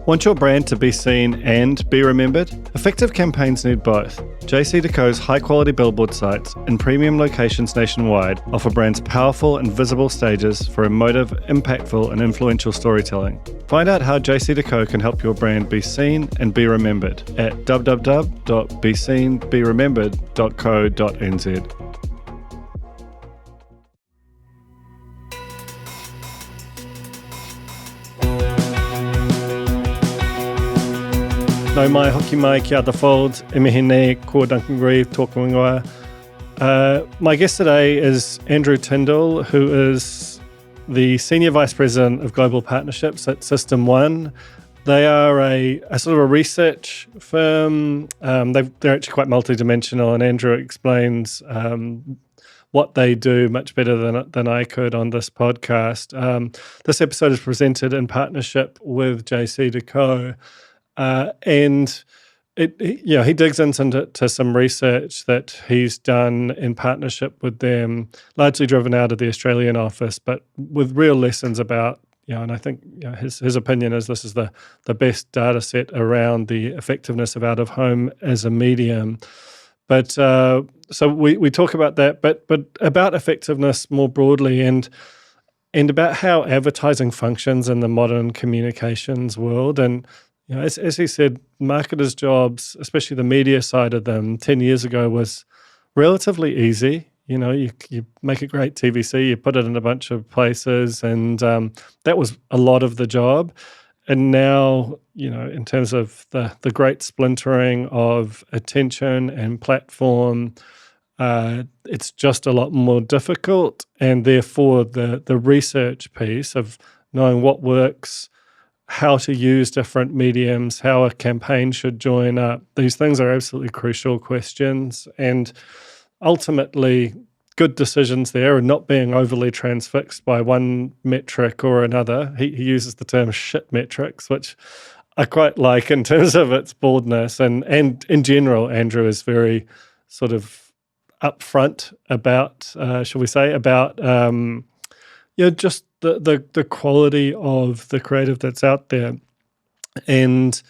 Want your brand to be seen and be remembered? Effective campaigns need both. JCDecaux' high-quality billboard sites in premium locations nationwide offer brands powerful and visible stages for emotive, impactful and influential storytelling. Find out how JCDecaux can help your brand be seen and be remembered at www.beseenberemembered.co.nz. Nau mai hoki mai ki Other Folds, e mihi nei ko Duncan Greive tōku ingoa. My guest today is Andrew Tindall, who is the Senior Vice President of Global Partnerships at System1. They are a sort of a research firm. They're actually quite multidimensional, and Andrew explains what they do much better than I could on this podcast. This episode is presented in partnership with JCDecaux. And he digs into some research that he's done in partnership with them, largely driven out of the Australian office, but with real lessons about, and I think his opinion is this is the best data set around the effectiveness of out-of-home as a medium. But so we talk about that, but about effectiveness more broadly and about how advertising functions in the modern communications world. And as he said, marketers' jobs, especially the media side of them, 10 years ago was relatively easy. You make a great TVC, you put it in a bunch of places, and that was a lot of the job. And now, in terms of the great splintering of attention and platform, it's just a lot more difficult. And therefore, the research piece of knowing what works, how to use different mediums, how a campaign should join up. These things are absolutely crucial questions. And ultimately, good decisions there are not being overly transfixed by one metric or another. He uses the term shit metrics, which I quite like in terms of its boldness. And in general, Andrew is very sort of upfront about, just the quality of the creative that's out there. And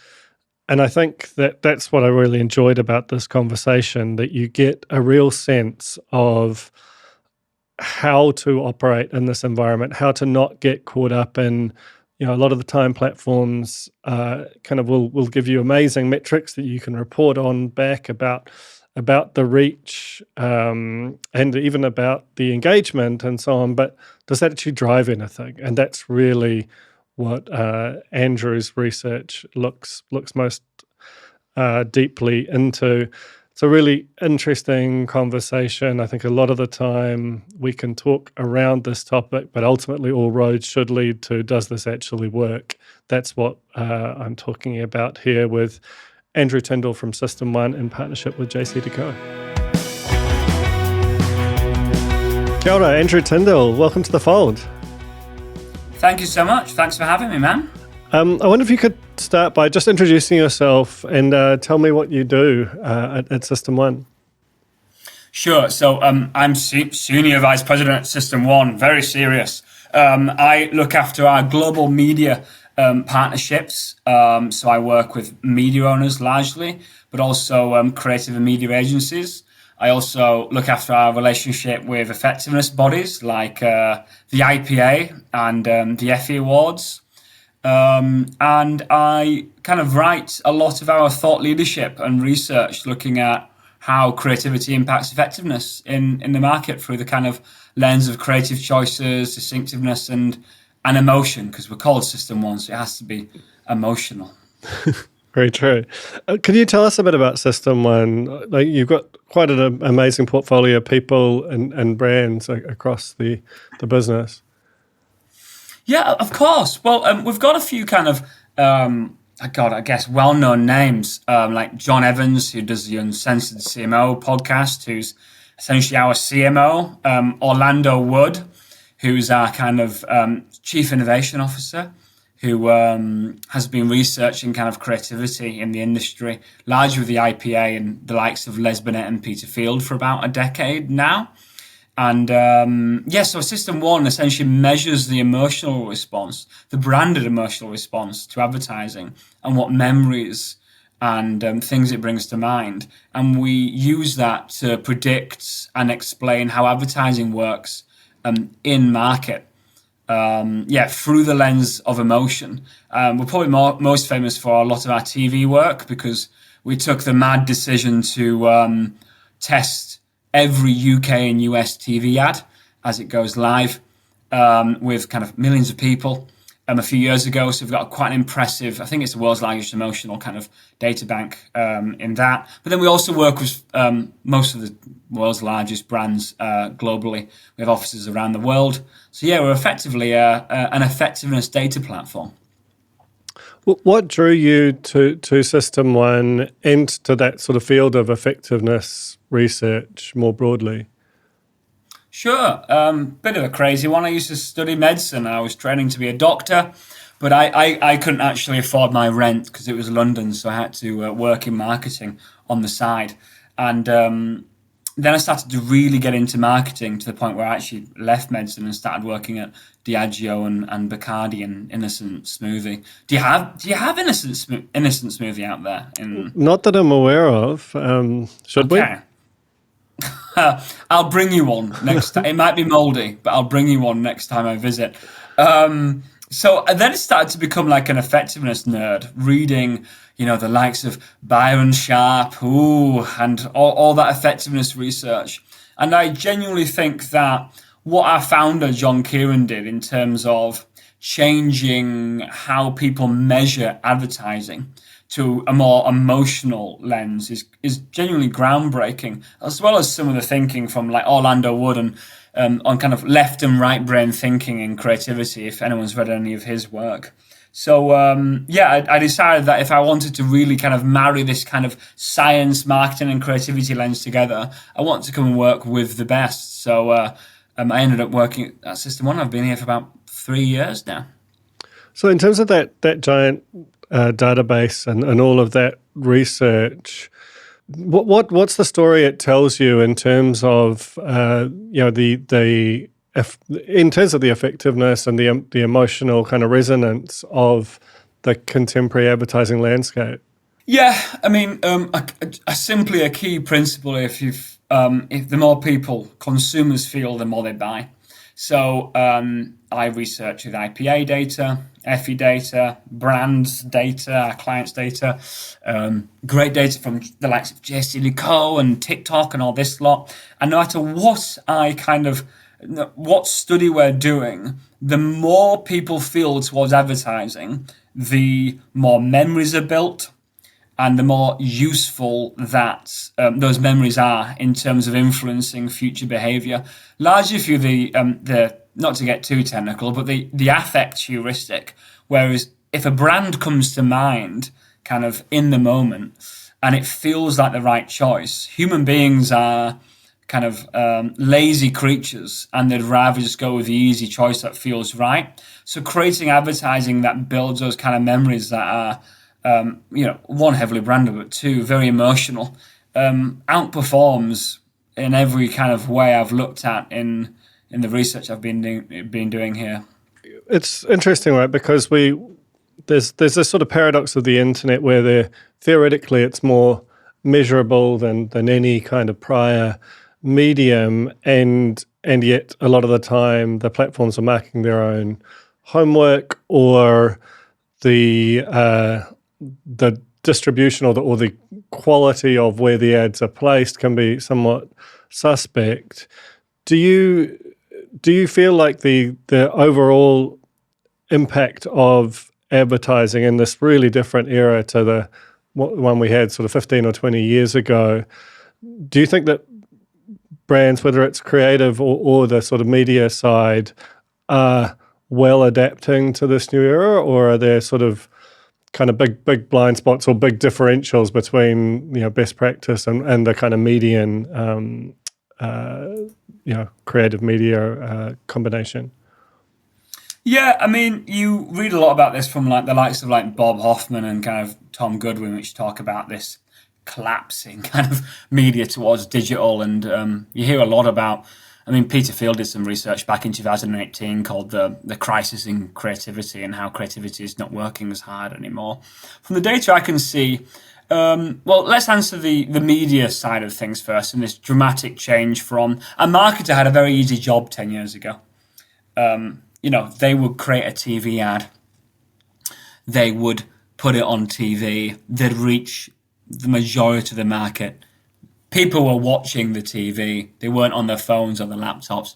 I think that's what I really enjoyed about this conversation, that you get a real sense of how to operate in this environment, how to not get caught up in, a lot of the time platforms kind of will give you amazing metrics that you can report on back about the reach and even about the engagement and so on, but does that actually drive anything? And that's really what Andrew's research looks most deeply into. It's a really interesting conversation. I think a lot of the time we can talk around this topic, but ultimately all roads should lead to, does this actually work? That's what I'm talking about here with Andrew Tindall from System1 in partnership with JCDecaux. Kia ora, Andrew Tindall. Welcome to The Fold. Thank you so much. Thanks for having me, man. I wonder if you could start by just introducing yourself and tell me what you do at System1. Sure. So I'm Senior Vice President at System1, very serious. I look after our global media partnerships. So I work with media owners largely, but also creative and media agencies. I also look after our relationship with effectiveness bodies like the IPA and the Effie Awards. And I kind of write a lot of our thought leadership and research looking at how creativity impacts effectiveness in the market through the kind of lens of creative choices, distinctiveness, and emotion, because we're called System1, so it has to be emotional. Very true. Can you tell us a bit about System1? Like, you've got quite an amazing portfolio of people and brands across the business. Yeah, of course. Well, we've got a few kind of, I guess, well-known names, like John Evans, who does the Uncensored CMO podcast, who's essentially our CMO, Orlando Wood, who's our kind of Chief Innovation Officer, who has been researching kind of creativity in the industry, largely with the IPA and the likes of Les Binet and Peter Field for about a decade now. And so System1 essentially measures the emotional response, the branded emotional response to advertising, and what memories and things it brings to mind. And we use that to predict and explain how advertising works in market. Through the lens of emotion. We're probably most famous for a lot of our TV work because we took the mad decision to test every UK and US TV ad as it goes live with kind of millions of people a few years ago. So we've got quite an impressive, I think it's the world's largest emotional kind of data bank in that. But then we also work with most of the world's largest brands globally. We have offices around the world. So yeah, we're effectively an effectiveness data platform. What drew you to System1 and to that sort of field of effectiveness research more broadly? Sure. Bit of a crazy one. I used to study medicine. I was training to be a doctor, but I couldn't actually afford my rent because it was London, so I had to work in marketing on the side. And then I started to really get into marketing to the point where I actually left medicine and started working at Diageo and Bacardi and Innocent Smoothie. Do you have Innocent Smoothie out there? Not that I'm aware of. Should we? I'll bring you one next time. It might be moldy, but I'll bring you one next time I visit. So then it started to become like an effectiveness nerd, reading, the likes of Byron Sharp, and all that effectiveness research. And I genuinely think that what our founder, John Kieran, did in terms of changing how people measure advertising to a more emotional lens is genuinely groundbreaking, as well as some of the thinking from like Orlando Wood and on kind of left and right brain thinking and creativity, if anyone's read any of his work. So, I decided that if I wanted to really kind of marry this kind of science, marketing and creativity lens together, I want to come and work with the best. So I ended up working at System1. I've been here for about 3 years now. So in terms of that giant database and all of that research, what's the story it tells you in terms of in terms of the effectiveness and the emotional kind of resonance of the contemporary advertising landscape? Yeah, I mean, simply a key principle: if the more people consumers feel, the more they buy. So I research with IPA data, FE data, brands data, our clients data, great data from the likes of JCDecaux and TikTok and all this lot. And no matter what study we're doing, the more people feel towards advertising, the more memories are built and the more useful that those memories are in terms of influencing future behavior. Largely through the not to get too technical, but the affect heuristic. Whereas if a brand comes to mind kind of in the moment and it feels like the right choice, human beings are kind of lazy creatures and they'd rather just go with the easy choice that feels right. So creating advertising that builds those kind of memories that are one, heavily branded, but two, very emotional, outperforms in every kind of way I've looked at in the research I've been doing here. It's interesting, right? Because there's this sort of paradox of the internet where theoretically it's more measurable than any kind of prior medium, and yet a lot of the time the platforms are marking their own homework, or the distribution or the quality of where the ads are placed can be somewhat suspect. Do you feel like the overall impact of advertising in this really different era to the one we had sort of 15 or 20 years ago, do you think that brands, whether it's creative or the sort of media side, are well adapting to this new era, or are there sort of kind of big blind spots or big differentials between best practice and the kind of median creative media combination? Yeah, I mean, you read a lot about this from like the likes of like Bob Hoffman and kind of Tom Goodwin, which talk about this collapsing kind of media towards digital, and you hear a lot about I mean, Peter Field did some research back in 2018 called the crisis in creativity and how creativity is not working as hard anymore. From the data I can see, well, let's answer the media side of things first, and this dramatic change from a marketer had a very easy job 10 years ago. They would create a TV ad. They would put it on TV. They'd reach the majority of the market. People were watching the TV. They weren't on their phones or their laptops.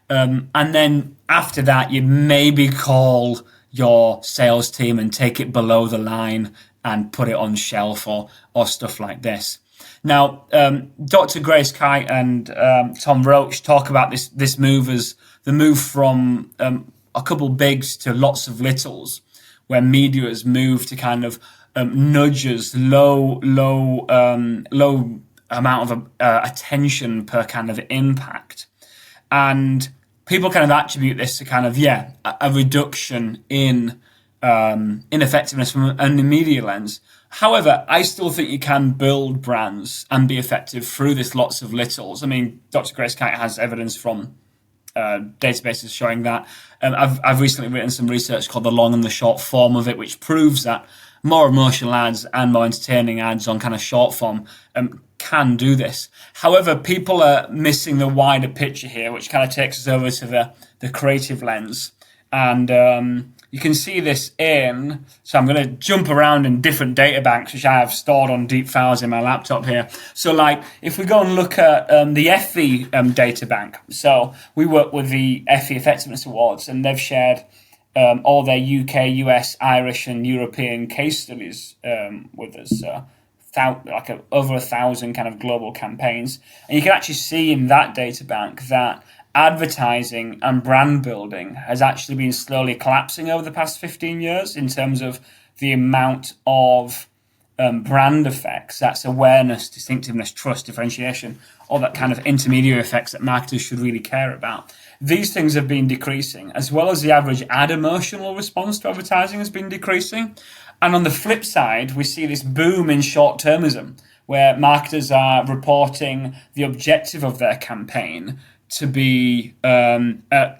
And then after that, you maybe call your sales team and take it below the line and put it on shelf or stuff like this. Now, Dr. Grace Kite and Tom Roach talk about this move as the move from a couple bigs to lots of littles, where media has moved to kind of nudges, low amount of attention per kind of impact. And people kind of attribute this to kind of, a reduction in effectiveness from a media lens. However, I still think you can build brands and be effective through this lots of littles. I mean, Dr. Grace Kite has evidence from databases showing that. I've recently written some research called the long and the short form of it, which proves that more emotional ads and more entertaining ads on kind of short form can do this. However, people are missing the wider picture here, which kind of takes us over to the creative lens. And you can see this so I'm going to jump around in different data banks, which I have stored on deep files in my laptop here. So like, if we go and look at the FE data bank, so we work with the FE Effectiveness Awards, and they've shared all their UK, US, Irish, and European case studies with us. Over 1,000 kind of global campaigns. And you can actually see in that data bank that advertising and brand building has actually been slowly collapsing over the past 15 years in terms of the amount of brand effects. That's awareness, distinctiveness, trust, differentiation, all that kind of intermediary effects that marketers should really care about. These things have been decreasing, as well as the average ad emotional response to advertising has been decreasing. And on the flip side, we see this boom in short-termism, where marketers are reporting the objective of their campaign to be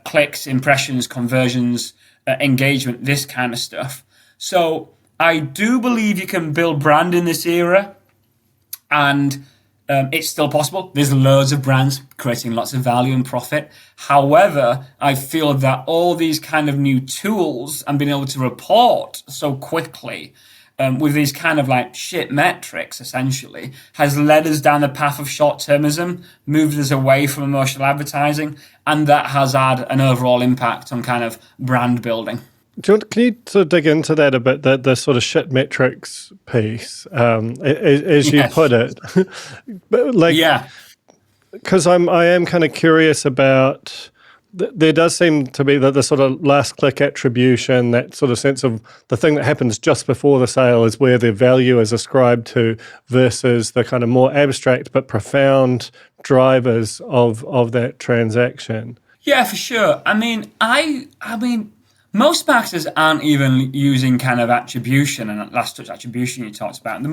clicks, impressions, conversions, engagement, this kind of stuff. So I do believe you can build brand in this era, and it's still possible. There's loads of brands creating lots of value and profit. However, I feel that all these kind of new tools and being able to report so quickly with these kind of like shit metrics, essentially, has led us down the path of short-termism, moved us away from emotional advertising, and that has had an overall impact on kind of brand building. Can you sort of dig into that a bit, the sort of shit metrics piece, as you put it? Because I am kind of curious about, there does seem to be the sort of last click attribution, that sort of sense of the thing that happens just before the sale is where the value is ascribed to, versus the kind of more abstract but profound drivers of that transaction. Yeah, for sure. I mean, most marketers aren't even using kind of attribution and last touch attribution you talked about.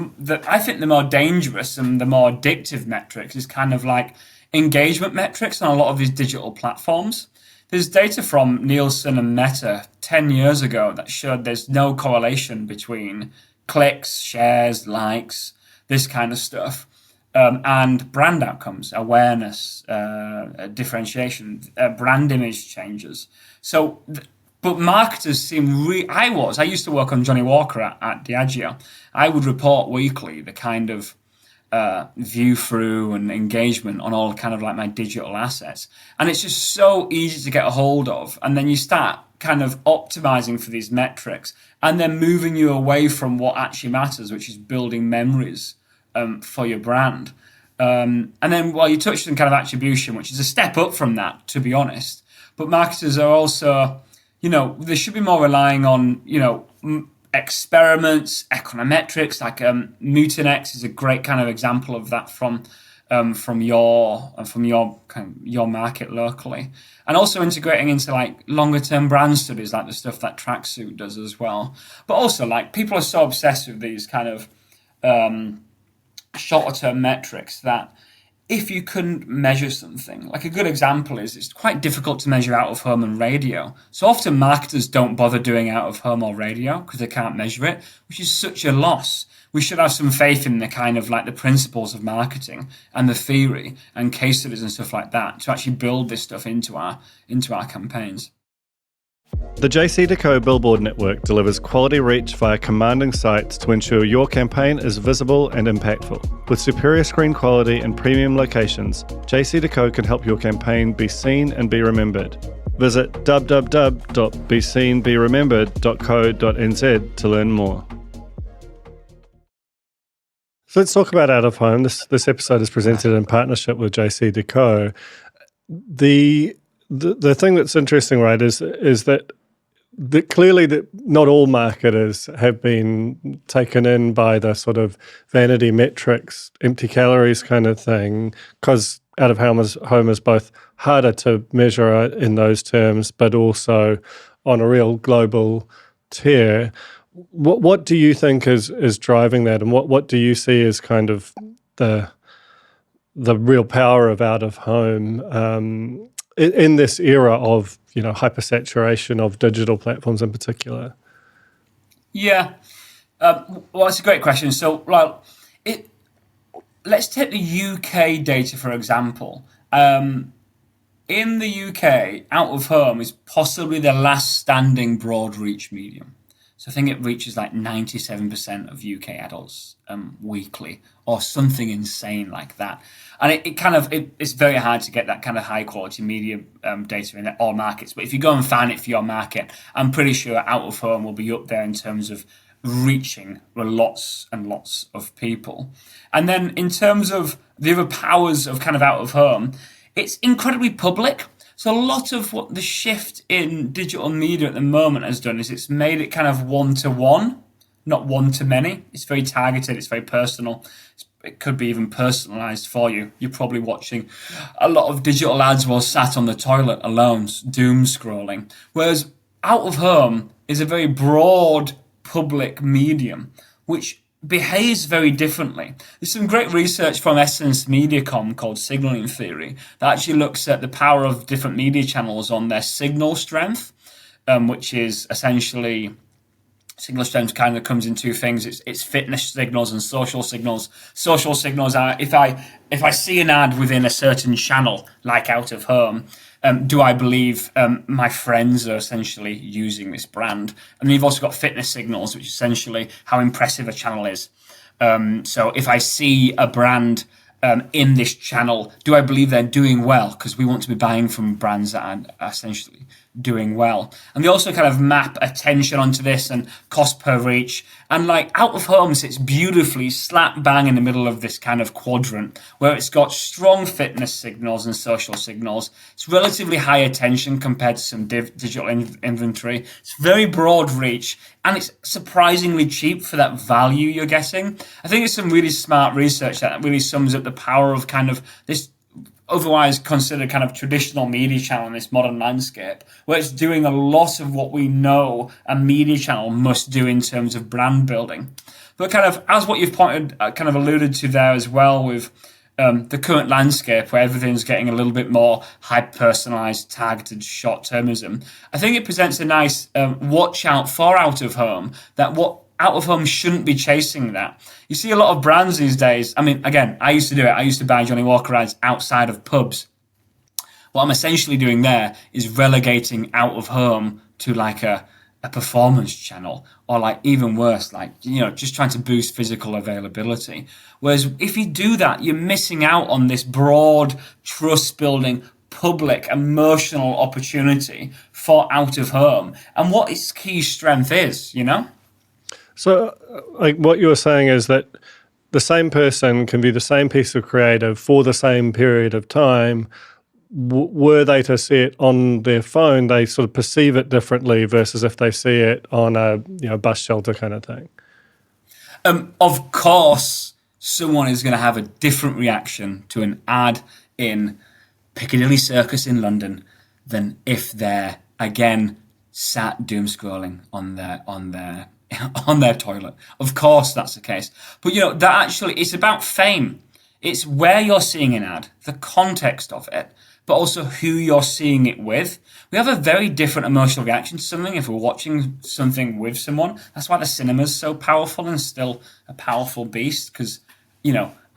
I think the more dangerous and the more addictive metrics is kind of like engagement metrics on a lot of these digital platforms. There's data from Nielsen and Meta 10 years ago that showed there's no correlation between clicks, shares, likes, this kind of stuff, and brand outcomes, awareness, differentiation, brand image changes. So, but marketers seem I used to work on Johnny Walker at Diageo. I would report weekly the kind of view through and engagement on all kind of like my digital assets. And it's just so easy to get a hold of. And then you start kind of optimizing for these metrics and then moving you away from what actually matters, which is building memories for your brand. And then, you touched on kind of attribution, which is a step up from that, to be honest. But marketers are also, they should be more relying on, experiments, econometrics, like Mutinex is a great kind of example of that from your market locally, and also integrating into like longer term brand studies, like the stuff that Tracksuit does as well. But also, like, people are so obsessed with these kind of shorter term metrics that if you couldn't measure something. Like a good example is it's quite difficult to measure out of home and radio. So often marketers don't bother doing out of home or radio because they can't measure it, which is such a loss. We should have some faith in the kind of like the principles of marketing and the theory and case studies and stuff like that to actually build this stuff into our campaigns. The JCDecaux Billboard Network delivers quality reach via commanding sites to ensure your campaign is visible and impactful. With superior screen quality and premium locations, JCDecaux can help your campaign be seen and be remembered. Visit www.beseenberemembered.co.nz to learn more. So let's talk about out of home. This episode is presented in partnership with JCDecaux. The thing that's interesting, right, is that clearly that not all marketers have been taken in by the sort of vanity metrics, empty calories kind of thing, because out of home is both harder to measure in those terms, but also on a real global tier. What do you think is driving that, and what do you see as kind of the real power of out of home in this era of hypersaturation of digital platforms in particular? Yeah, well, it's a great question. So, let's take the UK data for example. In the UK, out of home is possibly the last standing broad reach medium. So I think it reaches like 97% of UK adults weekly, or something insane like that. And it's very hard to get that kind of high quality media data in all markets. But if you go and find it for your market, I'm pretty sure out of home will be up there in terms of reaching lots and lots of people. And then in terms of the other powers of kind of out of home, it's incredibly public. So a lot of what the shift in digital media at the moment has done is it's made it kind of one-to-one, not one-to-many. It's very targeted. It's very personal. It could be even personalized for you. You're probably watching a lot of digital ads while sat on the toilet alone, doom scrolling. Whereas out of home is a very broad public medium, which behaves very differently. There's some great research from Essence Mediacom called signaling theory that actually looks at the power of different media channels on their signal strength, which is essentially signal strength kind of comes in two things. It's fitness signals and social signals. Social signals are if I see an ad within a certain channel, like out of home, do I believe my friends are essentially using this brand? And then you've also got fitness signals, which is essentially how impressive a channel is. So if I see a brand in this channel, do I believe they're doing well? Because we want to be buying from brands that are essentially doing well. And they also kind of map attention onto this and cost per reach. And like out of home sits beautifully slap bang in the middle of this kind of quadrant where it's got strong fitness signals and social signals. It's relatively high attention compared to some digital inventory. It's very broad reach and it's surprisingly cheap for that value you're getting. I think it's some really smart research that really sums up the power of kind of this otherwise considered kind of traditional media channel in this modern landscape, where it's doing a lot of what we know a media channel must do in terms of brand building. But kind of as what you've pointed, kind of alluded to there as well with the current landscape where everything's getting a little bit more hyper-personalized, targeted short-termism, I think it presents a nice watch out for out of home, that what out of home shouldn't be chasing that. You see a lot of brands these days. I mean, again, I used to do it. I used to buy Johnny Walker ads outside of pubs. What I'm essentially doing there is relegating out of home to like a performance channel, or like even worse, like, just trying to boost physical availability. Whereas if you do that, you're missing out on this broad trust building public emotional opportunity for out of home and what its key strength is, So like what you're saying is that the same person can be the same piece of creative for the same period of time. Were they to see it on their phone, they sort of perceive it differently versus if they see it on a bus shelter kind of thing. Of course, someone is going to have a different reaction to an ad in Piccadilly Circus in London than if they're, again, sat doom scrolling on their toilet. Of course that's the case. But that actually, it's about fame. It's where you're seeing an ad, the context of it, but also who you're seeing it with. We have a very different emotional reaction to something if we're watching something with someone. That's why the cinema is so powerful and still a powerful beast, because,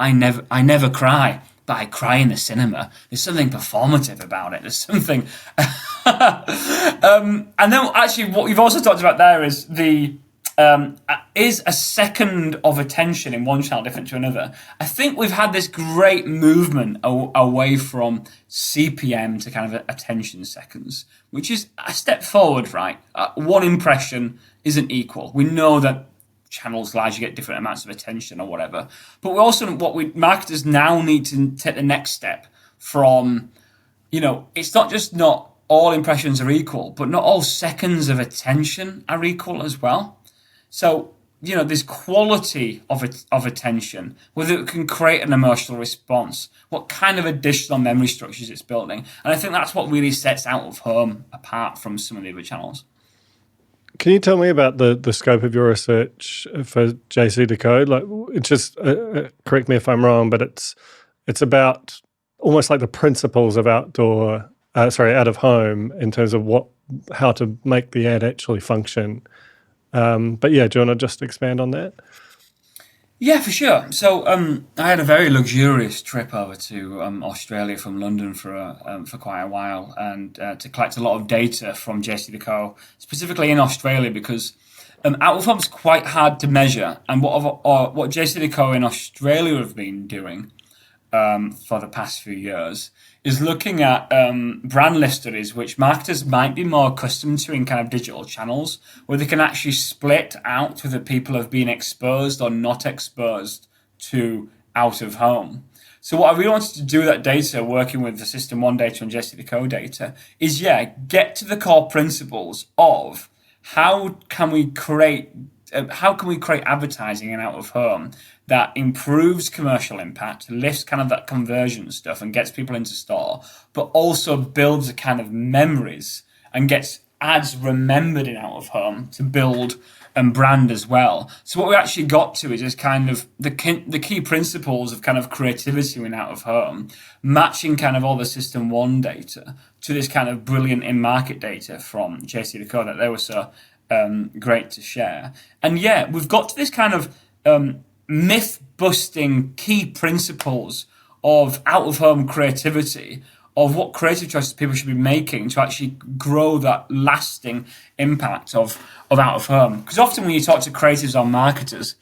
I never cry, but I cry in the cinema. There's something performative about it. There's something... and then actually what we've also talked about there is is a second of attention in one channel different to another? I think we've had this great movement away from CPM to kind of attention seconds, which is a step forward, right? One impression isn't equal. We know that channels largely get different amounts of attention or whatever, but marketers now need to take the next step from, it's not just not all impressions are equal, but not all seconds of attention are equal as well. So, there's quality of attention, whether it can create an emotional response, what kind of additional memory structures it's building. And I think that's what really sets Out of Home apart from some of the other channels. Can you tell me about the scope of your research for JCDecaux? Like, it's just, correct me if I'm wrong, but it's about almost like the principles of out of home in terms of how to make the ad actually function. But yeah, do you want to just expand on that? Yeah, for sure. So I had a very luxurious trip over to Australia from London for quite a while, and to collect a lot of data from JCDecaux, specifically in Australia, because out of home's quite hard to measure. And what JCDecaux in Australia have been doing for the past few years is looking at brand list studies, which marketers might be more accustomed to in kind of digital channels, where they can actually split out whether people have been exposed or not exposed to out of home. So what I really wanted to do with that data, working with the System1 data and JCDecaux data, is get to the core principles of how can we create advertising in out of home that improves commercial impact, lifts kind of that conversion stuff and gets people into store, but also builds a kind of memories and gets ads remembered in out of home to build and brand as well. So what we actually got to is kind of the key principles of kind of creativity in out of home, matching kind of all the System1 data to this kind of brilliant in-market data from JCDecaux that they were so great to share. And we've got to this kind of myth-busting key principles of out-of-home creativity, of what creative choices people should be making to actually grow that lasting impact of out-of-home. Because often when you talk to creatives or marketers,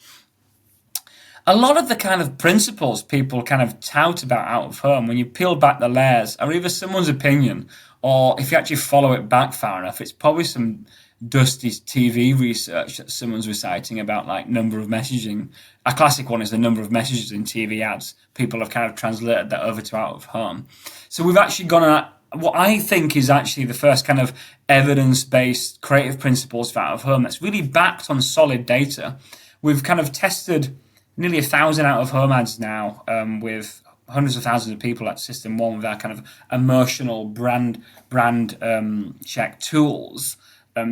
a lot of the kind of principles people kind of tout about out-of-home, when you peel back the layers, are either someone's opinion, or if you actually follow it back far enough, it's probably some dusty TV research that someone's reciting about like number of messaging. A classic one is the number of messages in TV ads. People have kind of translated that over to out of home. So we've actually gone at what I think is actually the first kind of evidence-based creative principles for out of home that's really backed on solid data. We've kind of tested nearly 1,000 out of home ads now with hundreds of thousands of people at System1 with our kind of emotional brand check tools.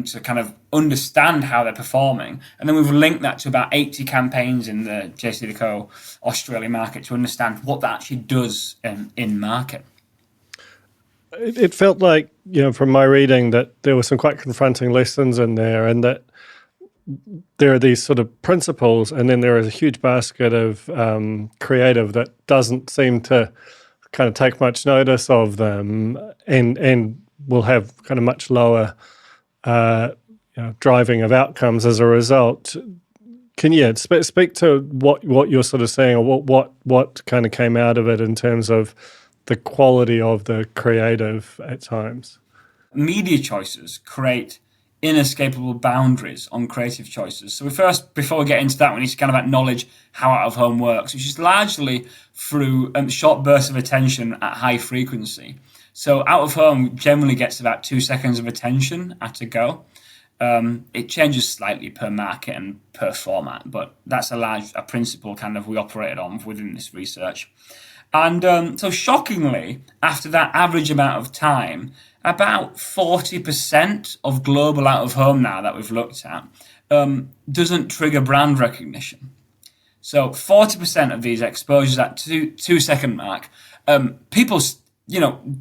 To kind of understand how they're performing. And then we've linked that to about 80 campaigns in the JCDecaux Australia market to understand what that actually does in market. It felt like, from my reading, that there were some quite confronting lessons in there, and that there are these sort of principles, and then there is a huge basket of creative that doesn't seem to kind of take much notice of them and will have kind of much lower driving of outcomes as a result. Can you speak to what you're sort of saying, or what kind of came out of it in terms of the quality of the creative at times? Media choices create inescapable boundaries on creative choices. So before we get into that, we need to kind of acknowledge how out of home works, which is largely through short bursts of attention at high frequency. So out of home generally gets about 2 seconds of attention at a go. It changes slightly per market and per format, but that's a principle kind of we operated on within this research. And so shockingly, after that average amount of time, about 40% of global out of home now that we've looked at doesn't trigger brand recognition. So 40% of these exposures at 2 second mark, people,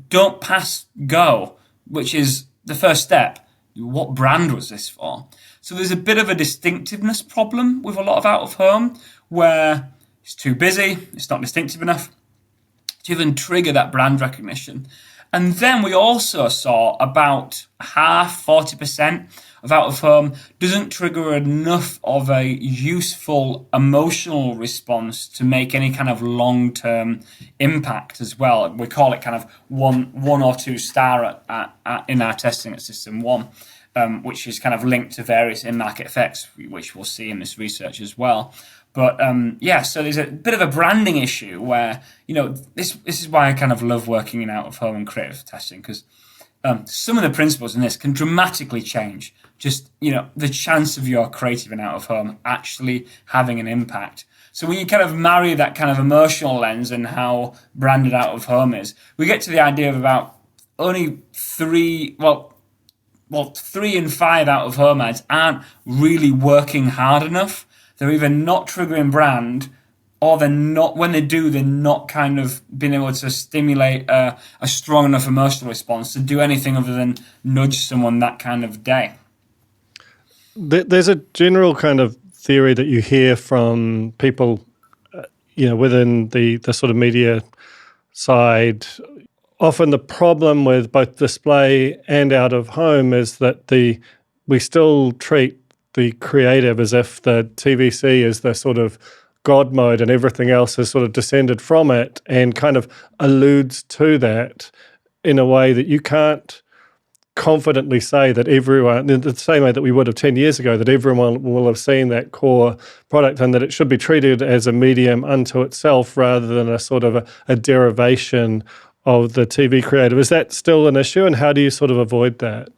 don't pass go, which is the first step. What brand was this for? So there's a bit of a distinctiveness problem with a lot of out of home where it's too busy, it's not distinctive enough to even trigger that brand recognition. And then we also saw about half, 40% of out of home doesn't trigger enough of a useful emotional response to make any kind of long-term impact as well. We call it kind of one or two star in our testing at System1, which is kind of linked to various in-market effects, which we'll see in this research as well. But so there's a bit of a branding issue where, this is why I kind of love working in out-of-home and creative testing, because some of the principles in this can dramatically change just, the chance of your creative and out-of-home actually having an impact. So when you kind of marry that kind of emotional lens and how branded out-of-home is, we get to the idea of about only 3 in 5 out-of-home ads aren't really working hard enough. They're either not triggering brand, or they're not. When they do, they're not kind of being able to stimulate a strong enough emotional response to do anything other than nudge someone that kind of day. There's a general kind of theory that you hear from people, within the sort of media side. Often the problem with both display and out of home is that we still treat the creative as if the TVC is the sort of God mode and everything else has sort of descended from it, and kind of alludes to that in a way that you can't confidently say that everyone, in the same way that we would have 10 years ago, that everyone will have seen that core product and that it should be treated as a medium unto itself rather than a sort of a derivation of the TV creative. Is that still an issue, and how do you sort of avoid that?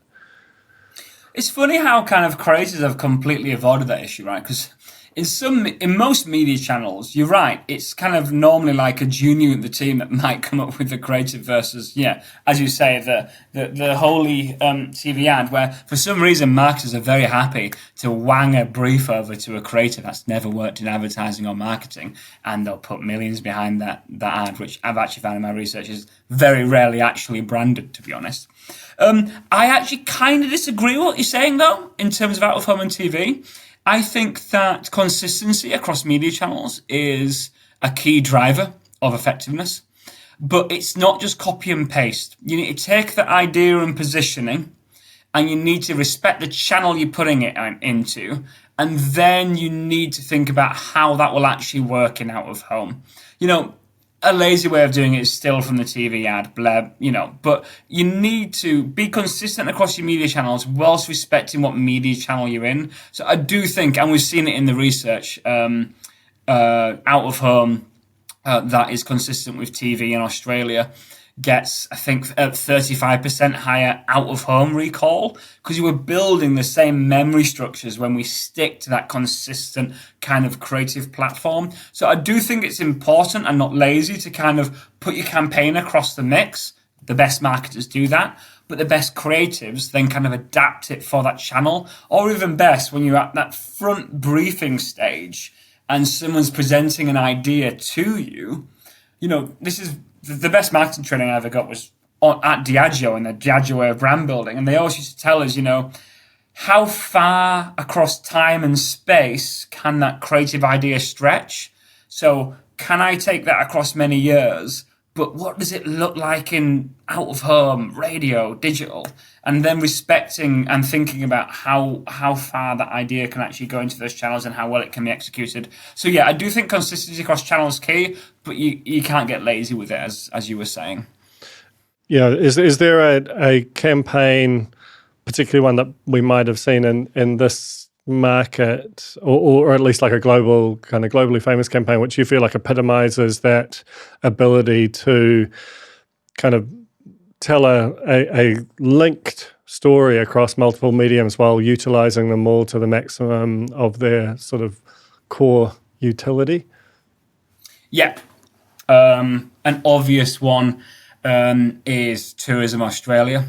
It's funny how kind of creators have completely avoided that issue, right? Because in most media channels, you're right, it's kind of normally like a junior at the team that might come up with the creative versus, as you say, the holy TV ad, where for some reason marketers are very happy to wang a brief over to a creative that's never worked in advertising or marketing, and they'll put millions behind that ad, which I've actually found in my research is very rarely actually branded, to be honest. I actually kind of disagree with what you're saying, though, in terms of out-of-home and TV. I think that consistency across media channels is a key driver of effectiveness. But it's not just copy and paste. You need to take the idea and positioning, and you need to respect the channel you're putting it into, and then you need to think about how that will actually work in out-of-home. A lazy way of doing it is still from the TV ad, but you need to be consistent across your media channels whilst respecting what media channel you're in. So I do think, and we've seen it in the research, out of home that is consistent with TV in Australia gets, I think, 35% higher out-of-home recall, because you were building the same memory structures when we stick to that consistent kind of creative platform. So I do think it's important and not lazy to kind of put your campaign across the mix. The best marketers do that, but the best creatives then kind of adapt it for that channel. Or even best, when you're at that front briefing stage and someone's presenting an idea to you, this is the best marketing training I ever got was at Diageo, in the Diageo way of brand building. And they always used to tell us, how far across time and space can that creative idea stretch? So can I take that across many years? But what does it look like in out of home, radio, digital? And then respecting and thinking about how far that idea can actually go into those channels and how well it can be executed. So I do think consistency across channels is key, but you can't get lazy with it, as you were saying. Yeah, is there a campaign, particularly one that we might have seen in this market, or at least like a globally famous campaign, which you feel like epitomizes that ability to kind of tell a linked story across multiple mediums while utilizing them all to the maximum of their sort of core utility? Yeah. An obvious one is Tourism Australia.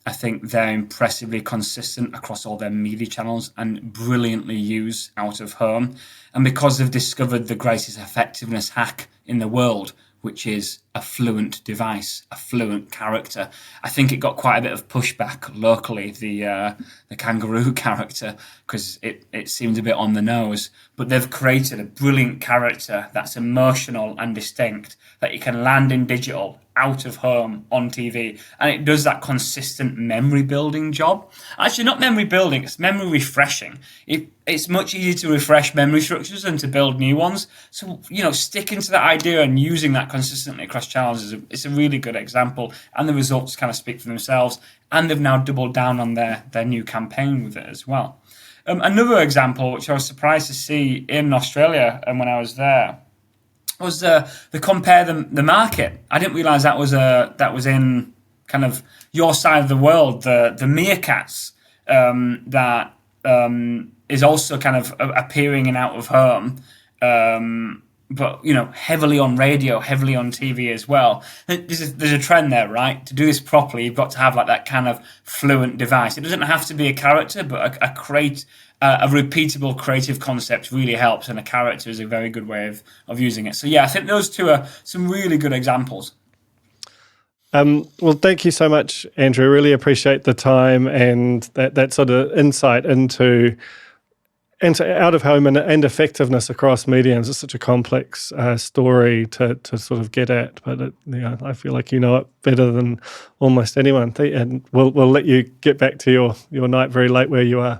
I think they're impressively consistent across all their media channels and brilliantly use out of home. And because they've discovered the greatest effectiveness hack in the world, which is a fluent device, a fluent character, I think it got quite a bit of pushback locally, the kangaroo character, because it seemed a bit on the nose. But they've created a brilliant character that's emotional and distinct, that you can land in digital, out of home, on TV, and it does that consistent memory building job. Actually, not memory building, it's memory refreshing. It's much easier to refresh memory structures than to build new ones. So, sticking to that idea and using that consistently across channels it's a really good example, and the results kind of speak for themselves, and they've now doubled down on their new campaign with it as well. Another example, which I was surprised to see in Australia and when I was there, was the compare the market. I didn't realise that was in kind of your side of the world. The meerkats that is also kind of appearing in out of home, but heavily on radio, heavily on TV as well. There's a trend there, right? To do this properly, you've got to have like that kind of fluent device. It doesn't have to be a character, but a repeatable creative concept really helps, and a character is a very good way of using it. So yeah, I think those two are some really good examples. Well, thank you so much, Andrew. Really appreciate the time and that sort of insight into out of home and effectiveness across mediums. It's such a complex story to sort of get at, but I feel like you know it better than almost anyone. And we'll let you get back to your night very late where you are.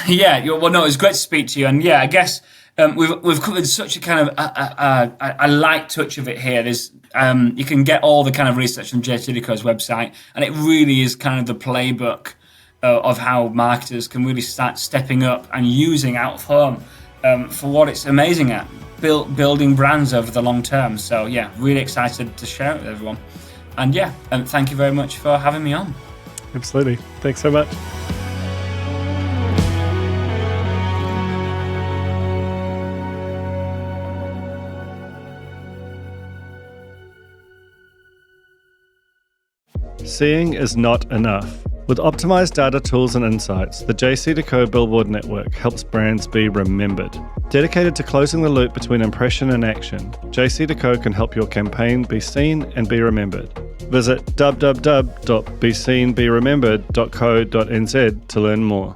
Yeah, well, no, it was great to speak to you, and yeah, I guess we've covered such a kind of a light touch of it here. There's you can get all the kind of research on JCDecaux' website, and it really is kind of the playbook of how marketers can really start stepping up and using out of home for what it's amazing at, building brands over the long term. So yeah, really excited to share it with everyone, and yeah, thank you very much for having me on. Absolutely, thanks so much. Seeing is not enough. With optimized data tools and insights, the JCDecaux Billboard Network helps brands be remembered. Dedicated to closing the loop between impression and action, JCDecaux can help your campaign be seen and be remembered. Visit www.beseenberemembered.co.nz to learn more.